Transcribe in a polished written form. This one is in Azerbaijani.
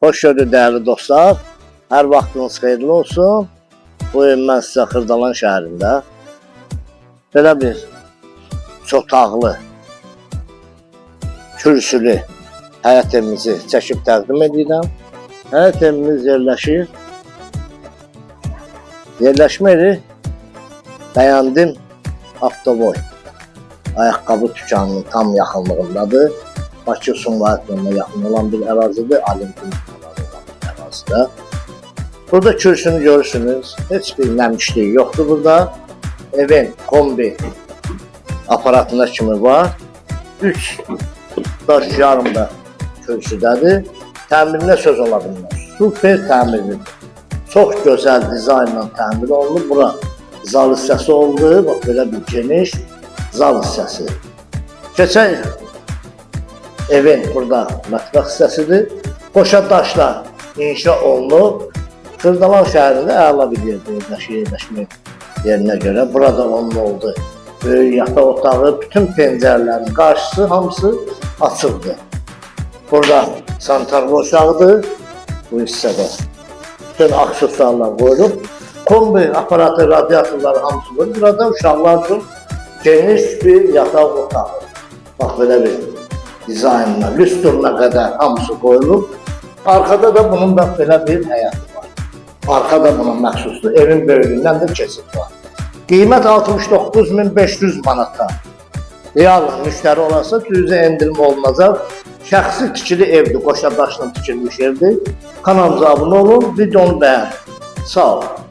Xoş gördük değerli dostlar. Hər vaxtınız xeyirli olsun. Bu gün mən sizə Xırdalan şəhərində belə bir çotaqlı, kürsülü həyət evimizi çəkib təqdim edirəm. Həyət evimiz yerləşir. Yerləşmə yeri Bəyəndim Avtoboy ayaqqabı dükanının tam yaxınlığındadır. Bakı Sumqayıt yoluna yaxın olan bir ərazidir, Olimpin olan bir ərazidə. Burada kürsünü görürsünüz, heç bir nəmişlik yoxdur burada. Evin kombi aparatına kimi var. 3 daş yarım da kürsüdədir. Təmirinə söz ola bilməz. Super təmirlidir. Çox gözəl dizaynla təmir olunur. Bura zal hissəsi oldu. Bax, belə bir geniş zal hissəsi. Keçək evin burada mətbəx hissəsidir. Qoşa daşla inşa olunub. Xırdalan şəhərində əla bir yerdə yerləşmək yerinə görə. Burada onun oldu. Böyük yataq otağı, bütün pəncərələrin qarşısı hamısı açıqdır. Burada sanitar boşağıdır bu hissədə. Bütün aksesuarlar qoyulub. Kombi aparatı, radiatorları hamısı var. Burada uşaqlar üçün geniş bir yataq otağı. Bax, belə bir dizaynına, lüstruna qədər hamısı qoyulub. Arkada da bunun da belə bir həyatı var. Arkada buna məxsusdur. Evin böyüklüyündən də keçid var. Qiymət 69.500 manatdan. Real müştəri olarsa cüzə endirim olunacaq. Şəxsi tikili evdir, qoşa daşla tikilmiş evdir. Kanalımıza abunə olun, videonu bəyənin. Sağ olun.